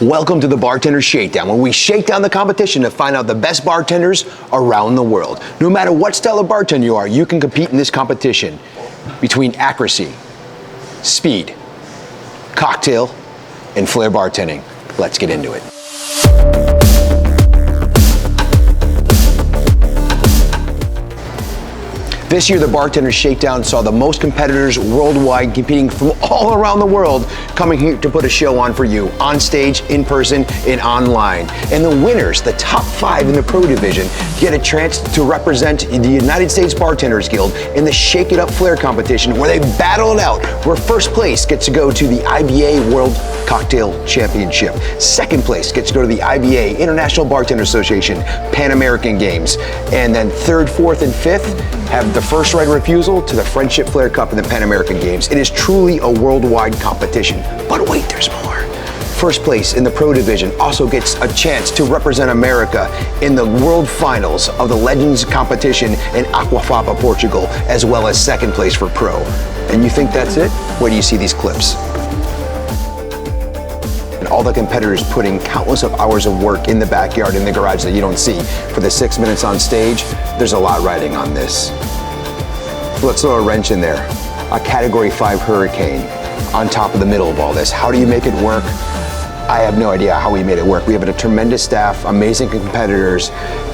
Welcome to the Bartender Shakedown, where we shake down the competition to find out the best bartenders around the world. No matter what style of bartender you are, you can compete in this competition between accuracy, speed, cocktail, and Flair bartending. Let's get into it. This year, the Bartender Shakedown saw the most competitors worldwide competing from all around the world coming here to put a show on for you, on stage, in person, and online. And the winners, the top 5 in the pro division, get a chance to represent the United States Bartenders Guild in the Shake It Up Flair competition, where they battle it out, where first place gets to go to the IBA World Cocktail Championship. Second place gets to go to the IBA, International Bartender Association, Pan American Games. And then third, fourth, and fifth have the first right of refusal to the Friendship Flair Cup and the Pan American Games. It is truly a worldwide competition. But wait, there's more. First place in the pro division also gets a chance to represent America in the world finals of the Legends competition in Aquafaba, Portugal, as well as second place for pro. And you think that's it? Where do you see these clips? And all the competitors putting countless of hours of work in the backyard, in the garage that you don't see. For the 6 minutes on stage, there's a lot riding on this. Let's throw a wrench in there. A Category 5 hurricane on top of the middle of all this. How do you make it work? I have no idea how we made it work. We have a tremendous staff, amazing competitors,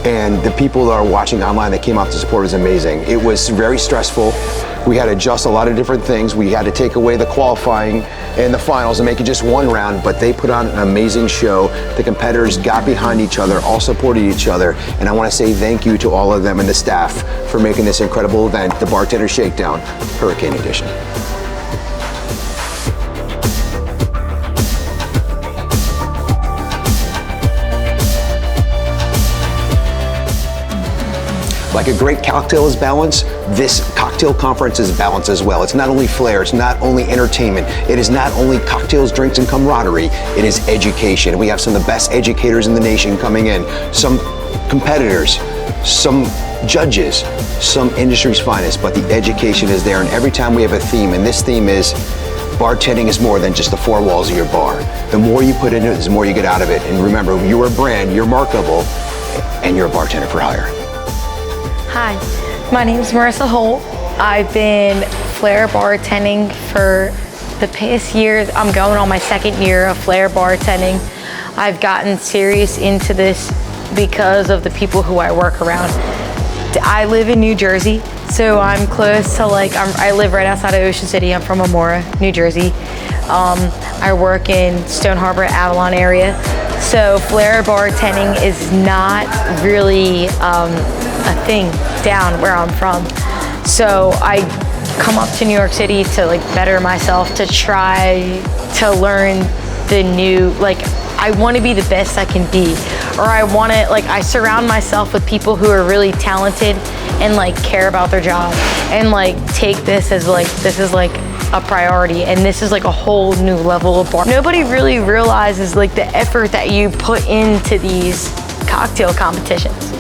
and the people that are watching online that came out to support was amazing. It was very stressful. We had to adjust a lot of different things. We had to take away the qualifying and the finals and make it just one round, but they put on an amazing show. The competitors got behind each other, all supported each other, and I want to say thank you to all of them and the staff for making this incredible event, the Bartender Shakedown Hurricane Edition. Like a great cocktail is balanced, this cocktail conference is balanced as well. It's not only flair, it's not only entertainment, it is not only cocktails, drinks, and camaraderie, it is education. We have some of the best educators in the nation coming in, some competitors, some judges, some industry's finest, but the education is there, and every time we have a theme, and this theme is bartending is more than just the 4 walls of your bar. The more you put into it, the more you get out of it. And remember, you're a brand, you're marketable, and you're a bartender for hire. Hi, my name is Marissa Holt. I've been Flair bartending for the past year. I'm going on my 2nd year of Flair bartending. I've gotten serious into this because of the people who I work around. I live in New Jersey, so I'm close to I live right outside of Ocean City. I'm from Aurora, New Jersey. I work in Stone Harbor, Avalon area. So Flair bartending is not really a thing down where I'm from. So I come up to New York City to better myself, to try to learn the new, I want to be the best I can be, or I want to, I surround myself with people who are really talented and care about their job and take this as this is a priority, and this is a whole new level of bar. Nobody really realizes the effort that you put into these cocktail competitions.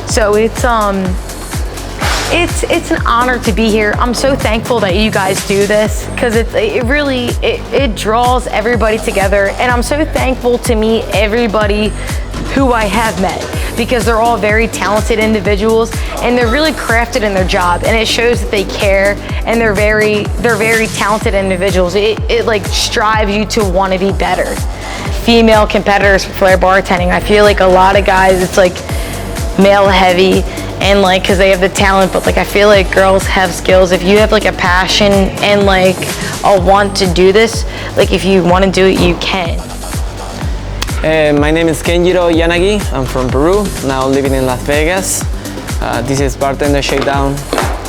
So it's an honor to be here. I'm so thankful that you guys do this, because it really draws everybody together, and I'm so thankful to meet everybody who I have met, because they're all very talented individuals and they're really crafted in their job, and it shows that they care, and they're very talented individuals. It strives you to want to be better. Female competitors for Flair bartending, I feel a lot of guys, it's male heavy, and because they have the talent, but I feel girls have skills. If you have a passion and a want to do this, if you want to do it, you can. My name is Kenjiro Yanagi. I'm from Peru, now living in Las Vegas. This is Bartender Shakedown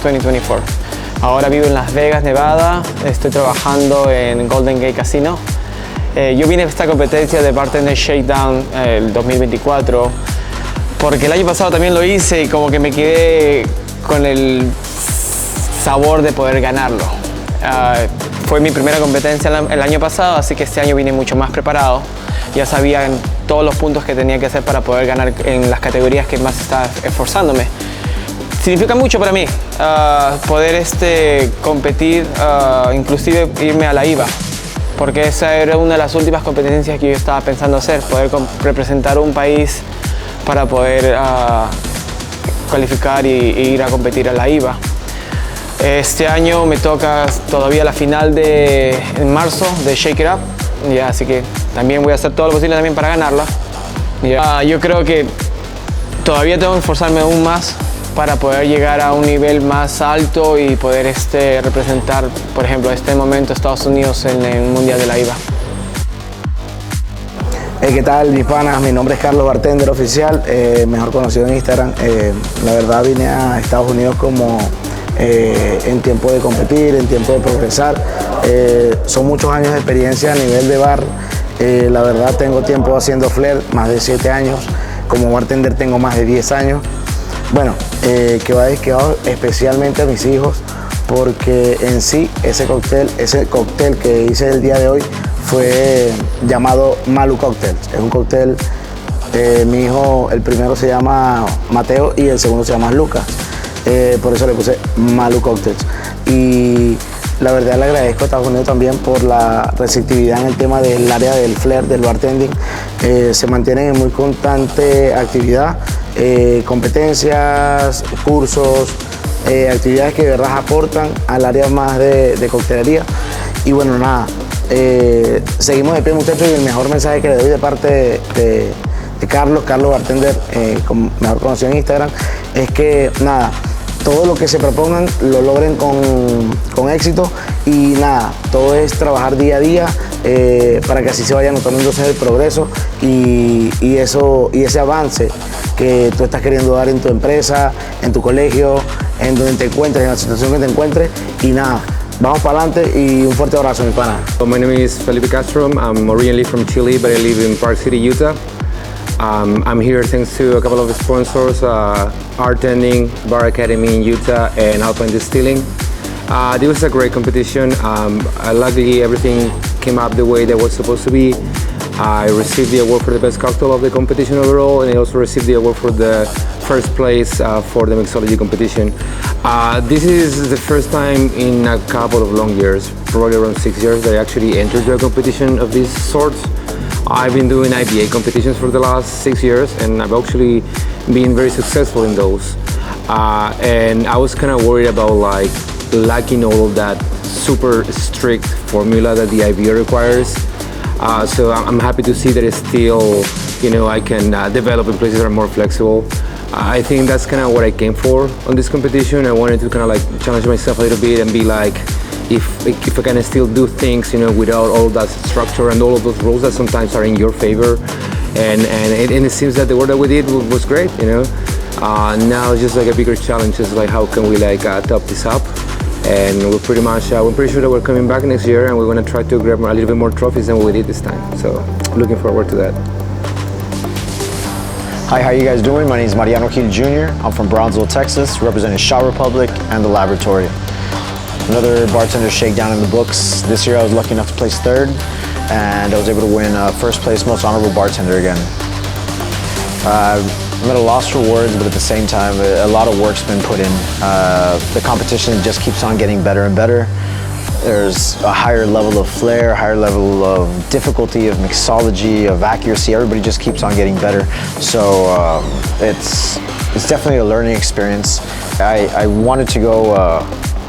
2024. Ahora vivo en Las Vegas, Nevada. Estoy trabajando en Golden Gate Casino. Yo vine a esta competencia de Bartender Shakedown el 2024 porque el año pasado también lo hice y como que me quedé con el sabor de poder ganarlo. Fue mi primera competencia el año pasado, así que este año vine mucho más preparado. Ya sabía todos los puntos que tenía que hacer para poder ganar en las categorías que más estaba esforzándome. Significa mucho para mí poder competir, inclusive irme a la IVA. porque esa era una de las últimas competencias que yo estaba pensando hacer, poder representar un país para poder calificar y ir a competir a la IVA. Este año me toca todavía la final en marzo de Shake It Up, ya, así que también voy a hacer todo lo posible también para ganarla. Yo creo que todavía tengo que esforzarme aún más para poder llegar a un nivel más alto y poder representar, por ejemplo, en este momento Estados Unidos en el Mundial de la IVA. ¿Qué tal, mis panas? Mi nombre es Carlos Bartender Oficial, mejor conocido en Instagram. La verdad vine a Estados Unidos como en tiempo de competir, en tiempo de progresar. Son muchos años de experiencia a nivel de bar. La verdad tengo tiempo haciendo Flair, más de 7 años. Como bartender tengo más de 10 años. Bueno, que va dedicado especialmente a mis hijos, porque en sí ese cóctel que hice el día de hoy fue llamado Malu Cocktails. Es un cóctel, mi hijo, el primero se llama Mateo y el segundo se llama Lucas. Por eso le puse Malu Cocktails. Y la verdad le agradezco a Estados Unidos también por la receptividad en el tema del área del Flair, del bartending. Se mantienen en muy constante actividad, competencias, cursos, actividades que de verdad aportan al área más de coctelería. Y bueno, nada, seguimos de pie, muchachos, y el mejor mensaje que le doy de parte de Carlos Bartender, mejor conocido en Instagram, es que nada, todo lo que se propongan lo logren con éxito, y nada, todo es trabajar día a día para que así se vaya notando entonces el progreso y ese avance que tú estás queriendo dar en tu empresa, en tu colegio, en donde te encuentres, en la situación que te encuentres. Y nada, vamos para adelante y un fuerte abrazo, mi pana. My name is Felipe Castro. I'm originally from Chile, but I live in Park City, Utah. I'm here thanks to a couple of sponsors, Bartending, Bar Academy in Utah, and Alpine Distilling. This was a great competition. Luckily, everything came up the way that was supposed to be. I received the award for the best cocktail of the competition overall, and I also received the award for the first place for the mixology competition. This is the first time in a couple of long years, probably around 6 years, that I actually entered a competition of this sort. I've been doing IPA competitions for the last 6 years, and I've actually been very successful in those. And I was kind of worried about like lacking all of that super strict formula that the IPA requires. So I'm happy to see that it's still, I can develop in places that are more flexible. I think that's kind of what I came for on this competition. I wanted to kind of like challenge myself a little bit and be like, if I can still do things, without all that structure and all of those rules that sometimes are in your favor. And it seems that the work that we did was great, Now it's just like a bigger challenge. It's like, how can we top this up? And we're pretty sure that we're coming back next year, and we're going to try to grab a little bit more trophies than what we did this time. So looking forward to that. Hi, how you guys doing? My name is Mariano Gil Jr. I'm from Brownsville, Texas, representing Shaw Republic and the Laboratory. Another Bartender Shakedown in the books. This year I was lucky enough to place 3rd, and I was able to win first place most honorable bartender again. I'm at a loss for words, but at the same time, a lot of work's been put in. The competition just keeps on getting better and better. There's a higher level of flair, a higher level of difficulty, of mixology, of accuracy. Everybody just keeps on getting better. So it's definitely a learning experience. I wanted to go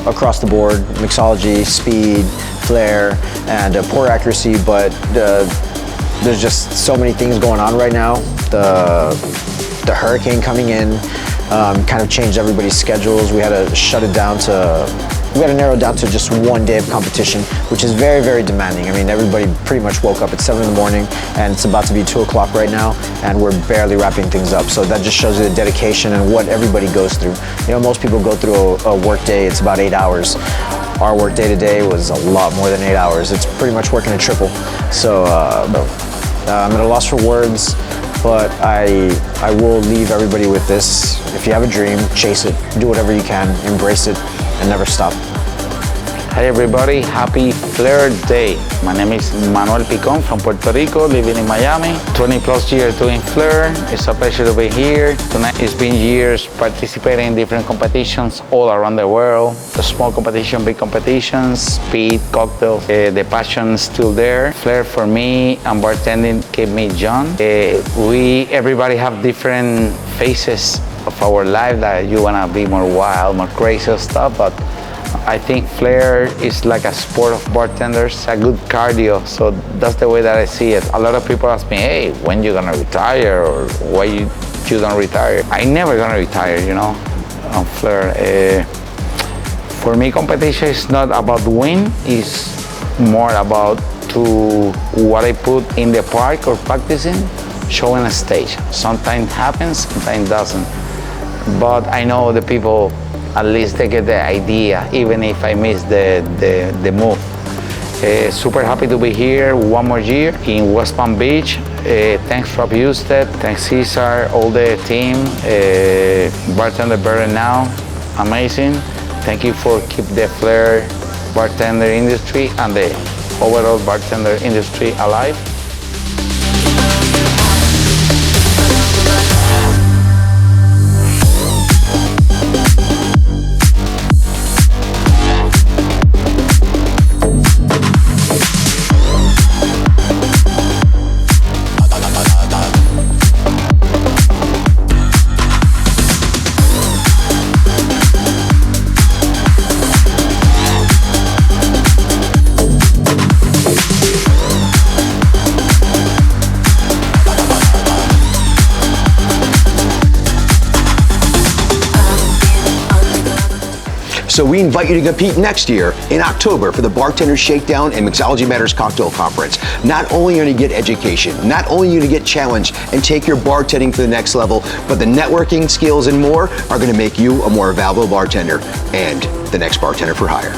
across the board, mixology, speed, flair, and poor accuracy, but there's just so many things going on right now. The hurricane coming in kind of changed everybody's schedules. We had to narrow down to just one day of competition, which is very, very demanding. I mean, everybody pretty much woke up at 7 in the morning, and it's about to be 2 o'clock right now, and we're barely wrapping things up. So that just shows you the dedication and what everybody goes through. Most people go through a work day, it's about 8 hours. Our work day today was a lot more than 8 hours. It's pretty much working a triple. So I'm at a loss for words, but I will leave everybody with this. If you have a dream, chase it, do whatever you can, embrace it, and never stop. Hi everybody, happy Flair Day. My name is Manuel Picon from Puerto Rico, living in Miami. 20 plus years doing Flair. It's a pleasure to be here. Tonight it's been years participating in different competitions all around the world. The small competition, big competitions, speed, cocktails. The passion is still there. Flair for me and bartending keep me young. Everybody have different phases of our life that you wanna be more wild, more crazy stuff, but I think Flair is like a sport of bartenders, a good cardio, so that's the way that I see it. A lot of people ask me, hey, when you gonna retire, or why you don't retire? I never gonna retire, you know, on Flair. For me, competition is not about win, it's more about what I put in the park or practicing, showing a stage. Sometimes happens, sometimes doesn't. But I know the people, at least they get the idea, even if I miss the move. Super happy to be here one more year in West Palm Beach. Thanks Rob Husted, thanks Cesar, all the team, Bartender Better Now, amazing. Thank you for keep the Flair bartender industry and the overall bartender industry alive. So we invite you to compete next year in October for the Bartenders Shakedown and Mixology Matters Cocktail Conference. Not only are you going to get education, not only are you going to get challenged and take your bartending to the next level, but the networking skills and more are going to make you a more valuable bartender and the next bartender for hire.